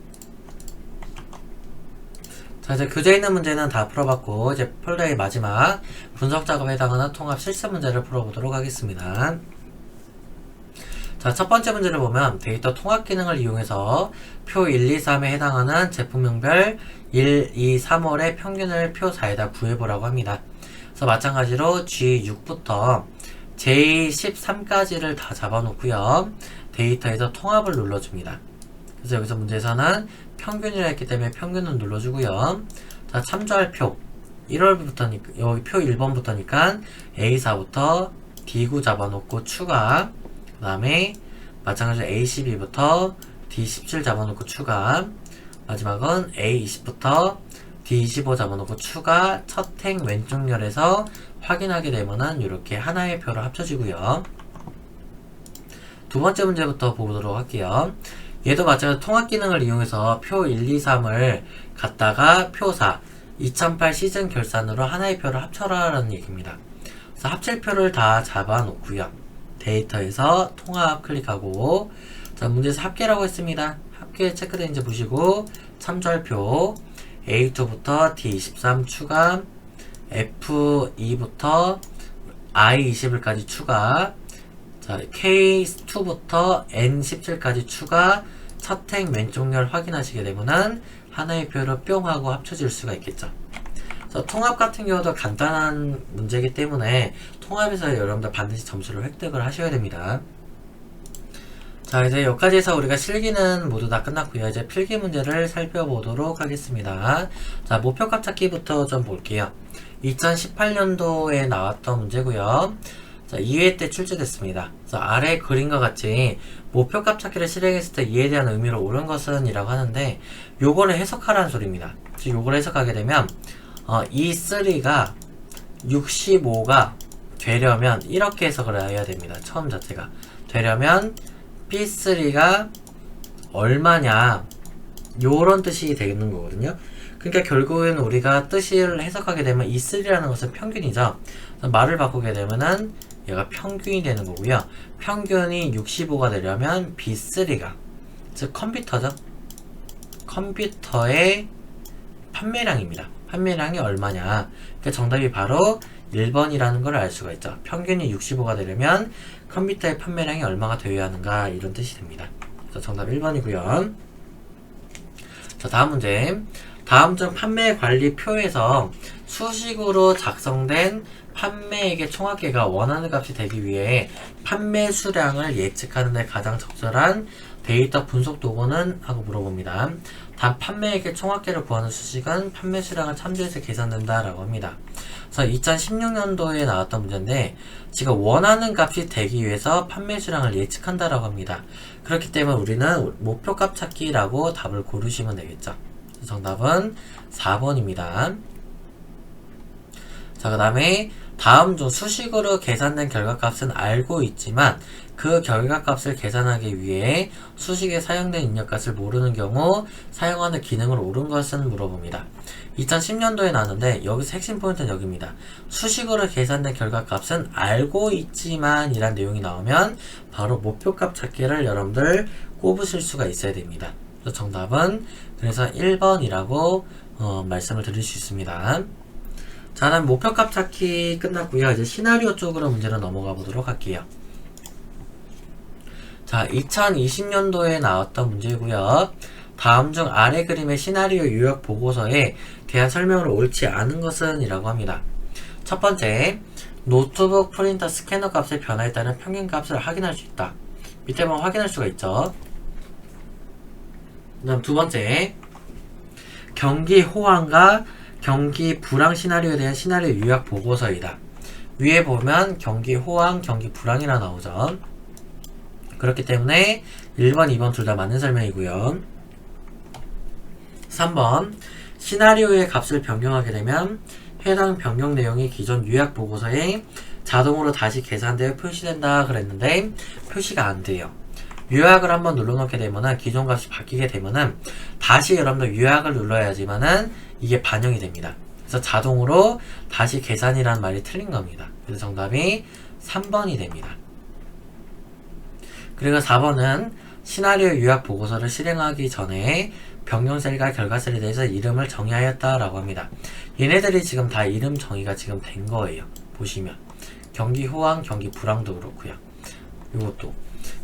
자, 이제 교재에 있는 문제는 다 풀어봤고, 이제 폴더의 마지막 분석 작업에 해당하는 통합 실습 문제를 풀어보도록 하겠습니다. 자, 첫 번째 문제를 보면 데이터 통합 기능을 이용해서 표 1, 2, 3에 해당하는 제품명별 1, 2, 3월의 평균을 표 4에다 구해보라고 합니다. 그래서 마찬가지로 G6부터 J13까지를 다 잡아놓고요. 데이터에서 통합을 눌러줍니다. 그래서 여기서 문제에서는 평균이라 했기 때문에 평균은 눌러주고요. 자, 참조할 표 1월부터니까 여기 표 1번부터니까 A4부터 D9 잡아놓고 추가, 그 다음에 마찬가지로 A12부터 D17 잡아놓고 추가, 마지막은 A20부터 D25 잡아놓고 추가, 첫 행 왼쪽 열에서 확인하게 되면은 이렇게 하나의 표로 합쳐지고요. 두 번째 문제부터 보도록 할게요. 얘도 마찬가지로 통합 기능을 이용해서 표 1, 2, 3을 갖다가 표 4, 2008 시즌 결산으로 하나의 표를 합쳐라라는 얘기입니다. 그래서 합칠 표를 다 잡아놓고요. 데이터에서 통합 클릭하고, 자, 문제에서 합계라고 했습니다. 합계 체크된지 보시고, 참조할 표 A2부터 D23 추가, F2부터 I20까지 추가, 자, K2부터 N17까지 추가, 첫 행 왼쪽 열 확인하시게 되면은 하나의 표로 뿅 하고 합쳐질 수가 있겠죠. 그래서 통합 같은 경우도 간단한 문제이기 때문에 통합에서 여러분들 반드시 점수를 획득을 하셔야 됩니다. 자, 이제 여기까지 해서 우리가 실기는 모두 다 끝났고요. 이제 필기 문제를 살펴보도록 하겠습니다. 자, 목표값 찾기부터 좀 볼게요. 2018년도에 나왔던 문제고요. 자, 2회 때 출제됐습니다. 그래서 아래 그림과 같이 목표값 찾기를 실행했을 때 이에 대한 의미로 옳은 것은 이라고 하는데, 요거를 해석하라는 소리입니다. 즉 요거를 해석하게 되면 이 3가 65가 되려면 이렇게 해석을 해야 됩니다. 처음 자체가 되려면 P3가 얼마냐, 요런 뜻이 되는 거거든요. 그러니까 결국엔 우리가 뜻을 해석하게 되면 이 3라는 것은 평균이죠. 말을 바꾸게 되면은 얘가 평균이 되는 거고요. 평균이 65가 되려면 B3가, 즉 컴퓨터죠. 컴퓨터의 판매량입니다. 판매량이 얼마냐. 그러니까 정답이 바로 1번이라는 걸 알 수가 있죠. 평균이 65가 되려면 컴퓨터의 판매량이 얼마가 되어야 하는가, 이런 뜻이 됩니다. 그래서 정답 1번이고요. 자, 다음 문제. 다음 중 판매 관리 표에서 수식으로 작성된 판매액의 총합계가 원하는 값이 되기 위해 판매 수량을 예측하는 데 가장 적절한 데이터 분석 도구는? 하고 물어봅니다. 단 판매액의 총합계를 구하는 수식은 판매 수량을 참조해서 계산된다 라고 합니다. 그래서 2016년도에 나왔던 문제인데, 지금 원하는 값이 되기 위해서 판매 수량을 예측한다 라고 합니다. 그렇기 때문에 우리는 목표값 찾기라고 답을 고르시면 되겠죠. 정답은 4번입니다. 자, 그 다음에 다음 중 수식으로 계산된 결과값은 알고 있지만 그 결과값을 계산하기 위해 수식에 사용된 입력값을 모르는 경우 사용하는 기능을 옳은 것은 물어봅니다. 2010년도에 나왔는데 여기서 핵심 포인트는 여기입니다. 수식으로 계산된 결과값은 알고 있지만 이란 내용이 나오면 바로 목표값 찾기를 여러분들 꼽으실 수가 있어야 됩니다. 그래서 정답은 그래서 1번이라고 말씀을 드릴 수 있습니다. 자, 다음 목표값 찾기 끝났고요. 이제 시나리오 쪽으로 문제를 넘어가 보도록 할게요. 자, 2020년도에 나왔던 문제고요. 다음 중 아래 그림의 시나리오 요약 보고서에 대한 설명을 옳지 않은 것은 이라고 합니다. 첫 번째, 노트북 프린터 스캐너 값의 변화에 따른 평균 값을 확인할 수 있다. 밑에 보면 확인할 수가 있죠. 그 다음 두 번째, 경기 호황과 경기 불황 시나리오에 대한 시나리오 요약 보고서이다. 위에 보면 경기 호황, 경기 불황이라 나오죠. 그렇기 때문에 1번, 2번 둘 다 맞는 설명이고요. 3번, 시나리오의 값을 변경하게 되면 해당 변경 내용이 기존 요약 보고서에 자동으로 다시 계산되어 표시된다 그랬는데 표시가 안 돼요. 요약을 한번 눌러놓게 되면은 기존 값이 바뀌게 되면은 다시 여러분들 요약을 눌러야지만은 이게 반영이 됩니다. 그래서 자동으로 다시 계산이라는 말이 틀린 겁니다. 그래서 정답이 3번이 됩니다. 그리고 4번은 시나리오 요약 보고서를 실행하기 전에 변경셀과 결과셀에 대해서 이름을 정의하였다라고 합니다. 얘네들이 지금 다 이름 정의가 지금 된 거예요. 보시면 경기 호황, 경기 불황도 그렇고요. 이것도.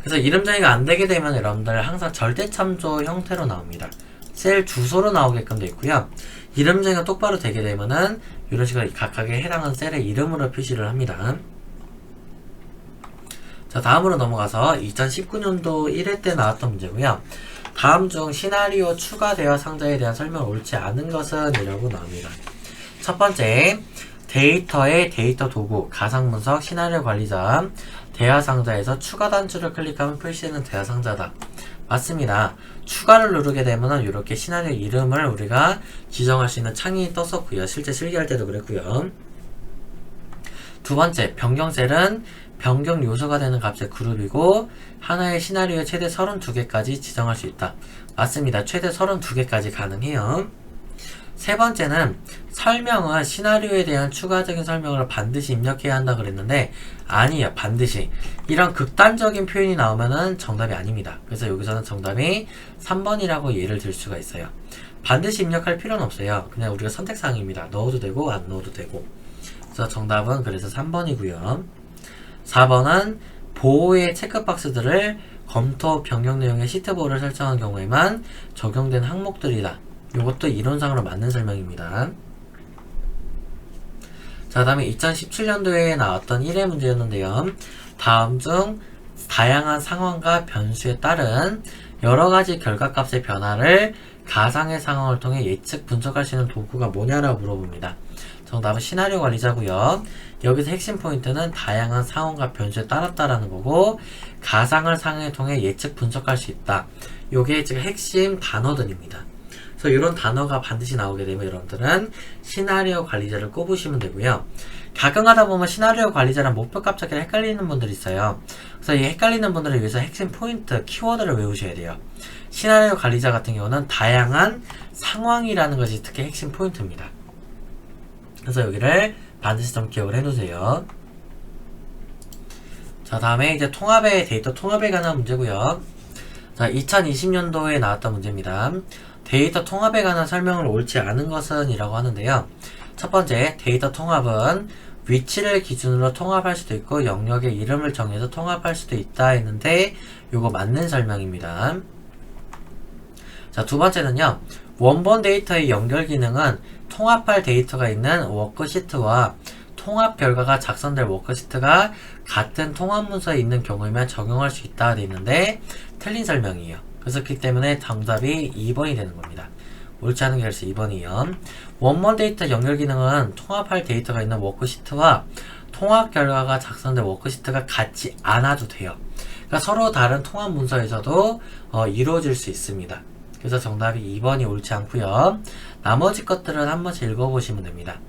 그래서 이름 정의가 안 되게 되면 여러분들 항상 절대참조 형태로 나옵니다. 셀 주소로 나오게끔 되어 있고요. 이름 정의가 똑바로 되게 되면은 이런 식으로 각각에 해당하는 셀의 이름으로 표시를 합니다. 자, 다음으로 넘어가서 2019년도 1회 때 나왔던 문제고요. 다음 중 시나리오 추가 대화 상자에 대한 설명을 옳지 않은 것은 이라고 나옵니다. 첫 번째, 데이터의 데이터 도구, 가상분석, 시나리오 관리자, 대화 상자에서 추가 단추를 클릭하면 표시되는 대화 상자다. 맞습니다. 추가를 누르게 되면 이렇게 시나리오 이름을 우리가 지정할 수 있는 창이 떴었고요. 실제 실기할 때도 그랬고요. 두 번째, 변경셀은 변경 요소가 되는 값의 그룹이고 하나의 시나리오에 최대 32개까지 지정할 수 있다. 맞습니다. 최대 32개까지 가능해요. 세 번째는 설명은 시나리오에 대한 추가적인 설명을 반드시 입력해야 한다 그랬는데 아니에요. 반드시. 이런 극단적인 표현이 나오면은 정답이 아닙니다. 그래서 여기서는 정답이 3번이라고 예를 들 수가 있어요. 반드시 입력할 필요는 없어요. 그냥 우리가 선택사항입니다. 넣어도 되고 안 넣어도 되고. 그래서 정답은 그래서 3번이고요. 4번은 보호의 체크박스들을 검토 변경 내용의 시트보호를 설정한 경우에만 적용된 항목들이다. 이것도 이론상으로 맞는 설명입니다. 자, 다음에 2017년도에 나왔던 1회 문제였는데요. 다음 중 다양한 상황과 변수에 따른 여러가지 결과값의 변화를 가상의 상황을 통해 예측 분석할 수 있는 도구가 뭐냐라고 물어봅니다. 정답은 시나리오 관리자고요. 여기서 핵심 포인트는 다양한 상황과 변수에 따랐다라는 거고 가상을 상황을 통해 예측 분석할 수 있다. 요게 지금 핵심 단어들입니다. 그래서 이런 단어가 반드시 나오게 되면 여러분들은 시나리오 관리자를 꼽으시면 되고요. 가끔 하다 보면 시나리오 관리자랑 목표값 찾기를 헷갈리는 분들이 있어요. 그래서 이 헷갈리는 분들을 위해서 핵심 포인트, 키워드를 외우셔야 돼요. 시나리오 관리자 같은 경우는 다양한 상황이라는 것이 특히 핵심 포인트입니다. 그래서 여기를 반드시 좀 기억을 해두세요. 자, 다음에 이제 통합의 데이터 통합에 관한 문제고요. 자, 2020년도에 나왔던 문제입니다. 데이터 통합에 관한 설명을 옳지 않은 것은 이라고 하는데요. 첫 번째, 데이터 통합은 위치를 기준으로 통합할 수도 있고 영역의 이름을 정해서 통합할 수도 있다 했는데 요거 맞는 설명입니다. 자, 두 번째는요. 원본 데이터의 연결 기능은 통합할 데이터가 있는 워크시트와 통합 결과가 작성될 워크시트가 같은 통합 문서에 있는 경우에만 적용할 수 있다 되어 있는데 틀린 설명이에요. 그래서 그렇기 때문에 정답이 2번이 되는 겁니다. 옳지 않은 게 그래서 2번이요. 원본 데이터 연결 기능은 통합할 데이터가 있는 워크시트와 통합 결과가 작성된 워크시트가 같지 않아도 돼요. 그러니까 서로 다른 통합 문서에서도 이루어질 수 있습니다. 그래서 정답이 2번이 옳지 않고요. 나머지 것들은 한 번씩 읽어보시면 됩니다.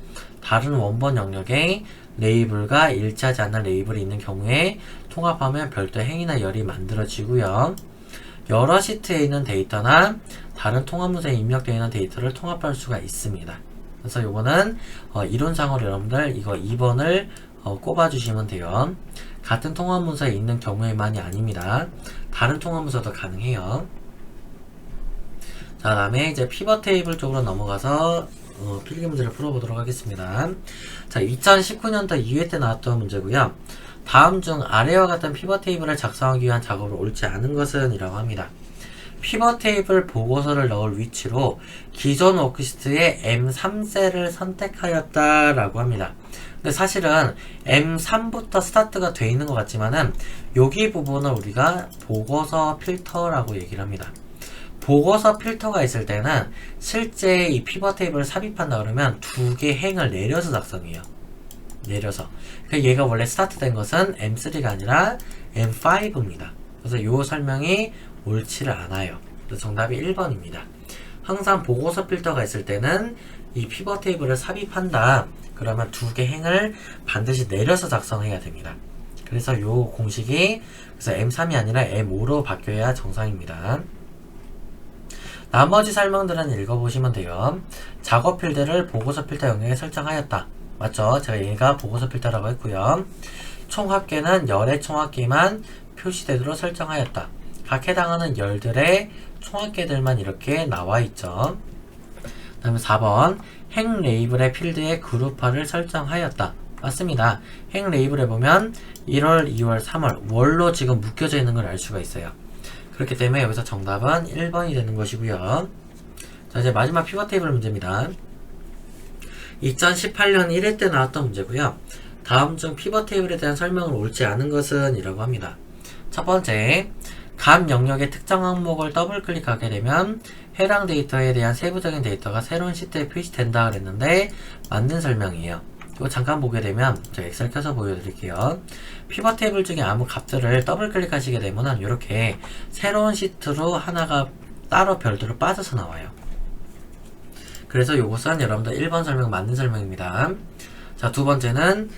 다른 원본 영역에 레이블과 일치하지 않는 레이블이 있는 경우에 통합하면 별도 행위나 열이 만들어지고요. 여러 시트에 있는 데이터나 다른 통합 문서에 입력되어 있는 데이터를 통합할 수가 있습니다. 그래서 요거는 이론상으로 여러분들 이거 2번을 꼽아주시면 돼요. 같은 통합 문서에 있는 경우에만이 아닙니다. 다른 통합 문서도 가능해요. 자, 다음에 이제 피벗 테이블 쪽으로 넘어가서 필기 문제를 풀어보도록 하겠습니다. 자, 2019년도 2회 때 나왔던 문제고요. 다음 중 아래와 같은 피벗 테이블을 작성하기 위한 작업을 옳지 않은 것은? 이라고 합니다. 피벗 테이블 보고서를 넣을 위치로 기존 워크시트의 M3셀을 선택하였다 라고 합니다. 근데 사실은 M3부터 스타트가 되어 있는 것 같지만은 여기 부분을 우리가 보고서 필터라고 얘기를 합니다. 보고서 필터가 있을 때는 실제 이 피벗 테이블을 삽입한다 그러면 두 개 행을 내려서 작성해요. 내려서. 그러니까 얘가 원래 스타트 된 것은 M3가 아니라 M5입니다. 그래서 요 설명이 옳지를 않아요. 그래서 정답이 1번입니다. 항상 보고서 필터가 있을 때는 이 피벗 테이블을 삽입한다. 그러면 두 개 행을 반드시 내려서 작성해야 됩니다. 그래서 요 공식이 그래서 M3이 아니라 M5로 바뀌어야 정상입니다. 나머지 설명들은 읽어보시면 돼요. 작업 필드를 보고서 필터 영역에 설정하였다. 맞죠? 제가 얘가 보고서 필터라고 했고요. 총 합계는 열의 총합계만 표시되도록 설정하였다. 각 해당하는 열들의 총합계들만 이렇게 나와 있죠. 그 다음에 4번 행 레이블의 필드의 그룹화를 설정하였다. 맞습니다. 행 레이블에 보면 1월, 2월, 3월 월로 지금 묶여져 있는 걸 알 수가 있어요. 그렇기 때문에 여기서 정답은 1번이 되는 것이고요. 자, 이제 마지막 피벗 테이블 문제입니다. 2018년 1회 때 나왔던 문제고요. 다음 중 피벗 테이블에 대한 설명을 옳지 않은 것은? 이라고 합니다. 첫 번째, 각 영역의 특정 항목을 더블 클릭하게 되면 해당 데이터에 대한 세부적인 데이터가 새로운 시트에 표시된다 그랬는데 맞는 설명이에요. 이거 잠깐 보게 되면 제가 엑셀 켜서 보여드릴게요. 피벗 테이블 중에 아무 값들을 더블 클릭하시게 되면 이렇게 새로운 시트로 하나가 따로 별도로 빠져서 나와요. 그래서 이것은 여러분들 1번 설명 맞는 설명입니다. 자, 두 번째는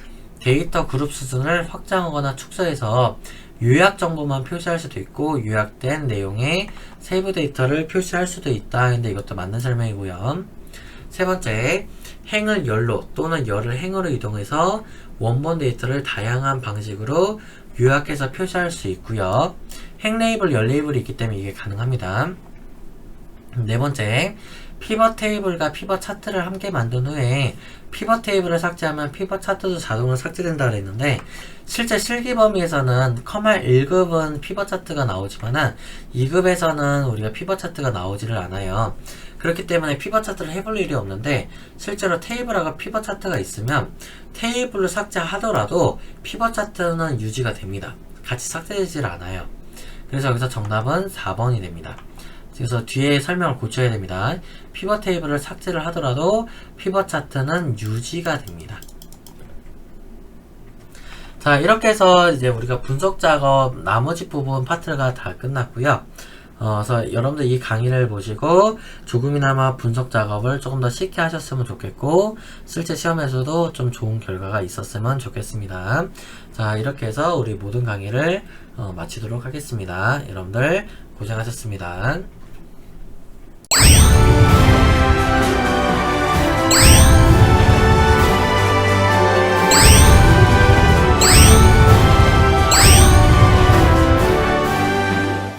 데이터 그룹 수준을 확장하거나 축소해서 요약 정보만 표시할 수도 있고 요약된 내용의 세부 데이터를 표시할 수도 있다. 근데 이것도 맞는 설명이고요. 세 번째, 행을 열로 또는 열을 행으로 이동해서 원본 데이터를 다양한 방식으로 요약해서 표시할 수 있고요. 행 레이블, 열 레이블이 있기 때문에 이게 가능합니다. 네 번째, 피벗 테이블과 피벗 차트를 함께 만든 후에 피벗 테이블을 삭제하면 피벗 차트도 자동으로 삭제된다 그랬는데 실제 실기 범위에서는 커말 1급은 피벗 차트가 나오지만 2급에서는 우리가 피벗 차트가 나오지를 않아요. 그렇기 때문에 피벗 차트를 해볼 일이 없는데 실제로 테이블하고 피벗 차트가 있으면 테이블을 삭제하더라도 피벗 차트는 유지가 됩니다. 같이 삭제되질 않아요. 그래서 여기서 정답은 4번이 됩니다. 그래서 뒤에 설명을 고쳐야 됩니다. 피벗 테이블을 삭제를 하더라도 피벗 차트는 유지가 됩니다. 자, 이렇게 해서 이제 우리가 분석 작업 나머지 부분 파트가 다 끝났고요. 그래서 여러분들 이 강의를 보시고 조금이나마 분석 작업을 조금 더 쉽게 하셨으면 좋겠고 실제 시험에서도 좀 좋은 결과가 있었으면 좋겠습니다. 자, 이렇게 해서 우리 모든 강의를 마치도록 하겠습니다. 여러분들 고생하셨습니다.